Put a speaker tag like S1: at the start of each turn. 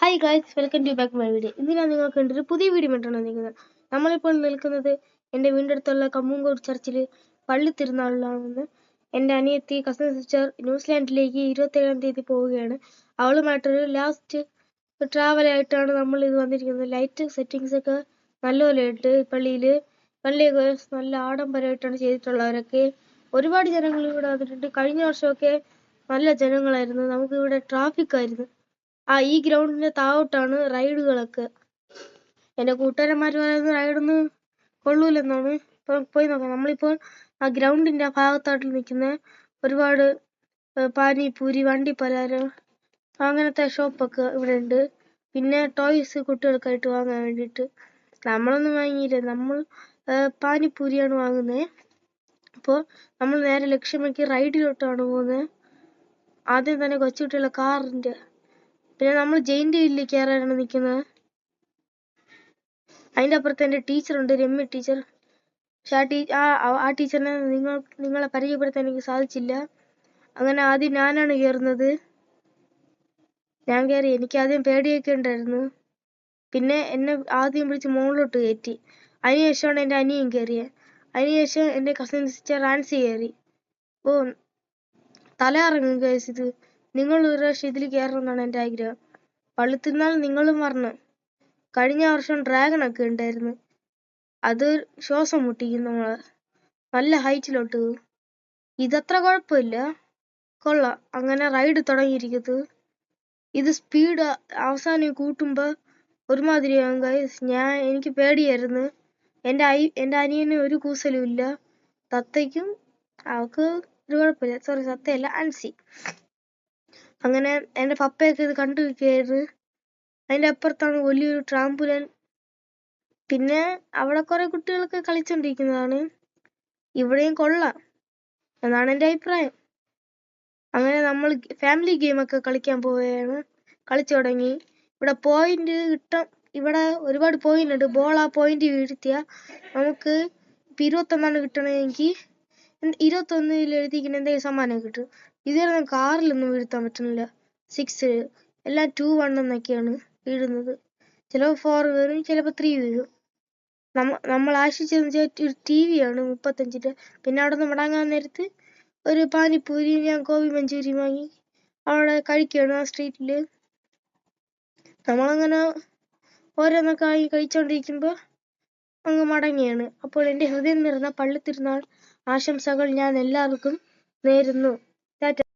S1: Hi guys, welcome to back my video. ഇന്ന് നിങ്ങൾക്ക് ഒരു പുതിയ വീഡിയോ ഇട്ടാണ് നിൽക്കുന്നത്. നമ്മളിപ്പോൾ നിൽക്കുന്നത് എൻ്റെ വീടിൻ്റെ അടുത്തുള്ള കമ്മൂങ്കോട് ചർച്ചിൽ പള്ളി തിരുനാളിലാണെന്ന്. എൻ്റെ അനിയത്തി കസിൻ സിസ്റ്റർ ന്യൂസിലാൻഡിലേക്ക് 27-ാം തീയതി പോവുകയാണ്. അവളുമായിട്ടൊരു ലാസ്റ്റ് ട്രാവലായിട്ടാണ് നമ്മൾ ഇത് വന്നിരിക്കുന്നത്. ലൈറ്റ് സെറ്റിങ്സ് ഒക്കെ നല്ലപോലെ ഇട്ട് പള്ളിയൊക്കെ നല്ല ആഡംബരമായിട്ടാണ് ചെയ്തിട്ടുള്ളവരൊക്കെ. ഒരുപാട് ജനങ്ങൾ ഇവിടെ വന്നിട്ടുണ്ട്. കഴിഞ്ഞ വർഷമൊക്കെ നല്ല ജനങ്ങളായിരുന്നു. നമുക്ക് ഇവിടെ ട്രാഫിക് ആയിരുന്നു. ഈ ഗ്രൗണ്ടിന്റെ താഴോട്ടാണ് റൈഡുകളൊക്കെ. എൻ്റെ കൂട്ടുകാരന്മാർ പറയുന്നത് റൈഡൊന്നും കൊള്ളൂലെന്നാണ്. ഇപ്പം പോയി നോക്കാം. നമ്മളിപ്പോൾ ആ ഗ്രൗണ്ടിന്റെ ഭാഗത്തായിട്ട് നിൽക്കുന്ന ഒരുപാട് പാനിപൂരി, വണ്ടിപ്പലഹാരം അങ്ങനത്തെ ഷോപ്പൊക്കെ ഇവിടെ ഉണ്ട്. പിന്നെ ടോയ്സ് കുട്ടികൾക്കായിട്ട് വാങ്ങാൻ വേണ്ടിയിട്ട്. നമ്മളൊന്നും വാങ്ങിയില്ല, നമ്മൾ പാനിപൂരിയാണ് വാങ്ങുന്നത്. അപ്പോൾ നമ്മൾ നേരെ ലക്ഷ്യമാക്കി റൈഡിലോട്ടാണ് പോകുന്നത്. ആദ്യം തന്നെ കൊച്ചുകുട്ടികളുടെ കാറിന്റെ, പിന്നെ നമ്മൾ ജെയിന്റ് വീലിൽ കയറാനാണ് നിൽക്കുന്നത്. അതിൻ്റെ അപ്പുറത്ത് എൻ്റെ ടീച്ചറുണ്ട്, രമ്യ ടീച്ചർ. പക്ഷെ ആ ടീച്ചറിനെ നിങ്ങളെ പരിചയപ്പെടുത്താൻ എനിക്ക് സാധിച്ചില്ല. അങ്ങനെ ആദ്യം ഞാനാണ് കയറുന്നത്. ഞാൻ കയറി. എനിക്ക് ആദ്യം പേടിയൊക്കെ ഉണ്ടായിരുന്നു. പിന്നെ എന്നെ ആദ്യം പിടിച്ച് മുകളിലോട്ട് കയറ്റി. അതിനുശേഷമാണ് എൻ്റെ അനിയൻ കയറിയത്. അതിനുശേഷം എൻ്റെ കസിൻ സിസ്റ്റർ ആൻസി കയറി. തല ഇറങ്ങും ഗൈസ്. ഇത് നിങ്ങൾ ഒരു പ്രാവശ്യം ഇതിൽ കയറണമെന്നാണ് എൻ്റെ ആഗ്രഹം. പള്ളിത്തിരുന്നാൾ നിങ്ങളും പറഞ്ഞു. കഴിഞ്ഞ വർഷം ഡ്രാഗൺ ഒക്കെ ഉണ്ടായിരുന്നു. അത് ശ്വാസം മുട്ടിക്കും നമ്മളെ. നല്ല ഹൈറ്റിലോട്ട്. ഇതത്ര കുഴപ്പമില്ല, കൊള്ളാം. അങ്ങനെ റൈഡ് തുടങ്ങിയിരിക്കുന്നത്. ഇത് സ്പീഡ് അവസാനം കൂട്ടുമ്പോ ഒരുമാതിരിയാകും ഗൈസ്. എനിക്ക് പേടിയായിരുന്നു. എൻ്റെ അനിയന് ഒരു കൂസലും ഇല്ല. തത്തയ്ക്കും അവൾക്ക് ഒരു കുഴപ്പമില്ല. സോറി, തത്തയല്ല, ആൻസി. അങ്ങനെ എൻ്റെ പപ്പയൊക്കെ ഇത് കണ്ടു നിൽക്കുകയായിരുന്നു. അതിൻ്റെ അപ്പുറത്താണ് വലിയൊരു ട്രാംപുലൻ. പിന്നെ അവിടെ കുറെ കുട്ടികളൊക്കെ കളിച്ചോണ്ടിരിക്കുന്നതാണ്. ഇവിടെയും കൊള്ളാം എന്നാണ് എൻ്റെ അഭിപ്രായം. അങ്ങനെ നമ്മൾ ഫാമിലി ഗെയിമൊക്കെ കളിക്കാൻ പോവുകയാണ്. കളിച്ചു തുടങ്ങി. ഇവിടെ പോയിന്റ് കിട്ടാൻ ഇവിടെ ഒരുപാട് പോയിന്റ് ഉണ്ട്. ബോൾ ആ പോയിന്റ് വീഴ്ത്തിയാൽ നമുക്ക് 21 കിട്ടണമെങ്കിൽ 21 എഴുതിക്കുന്ന എന്തെങ്കിലും സമ്മാനം കിട്ടും. ഇതുവരെ കാറിലൊന്നും വീഴ്ത്താൻ പറ്റുന്നില്ല. 6 എല്ലാം 2-1 എന്നൊക്കെയാണ് വീഴുന്നത്. ചിലപ്പോൾ 4 വീഴും, ചിലപ്പോൾ 3 വീഴും. നമ്മൾ ആശിച്ചെന്ന് ഒരു TV ആണ് 35. പിന്നെ അവിടെ നിന്ന് മടങ്ങാൻ നേരത്ത് ഒരു പാനിപ്പൂരി, ഞാൻ ഗോബി മഞ്ചൂരി വാങ്ങി അവിടെ കഴിക്കുകയാണ് ആ സ്ട്രീറ്റിൽ. നമ്മളങ്ങനെ ഓരോന്നൊക്കെ ആയി കഴിച്ചോണ്ടിരിക്കുമ്പോൾ അങ്ങ് മടങ്ങിയാണ്. അപ്പോൾ എൻ്റെ ഹൃദയം നിറഞ്ഞ പള്ളിത്തിരുന്നാൾ ആശംസകൾ ഞാൻ എല്ലാവർക്കും നേരുന്നു.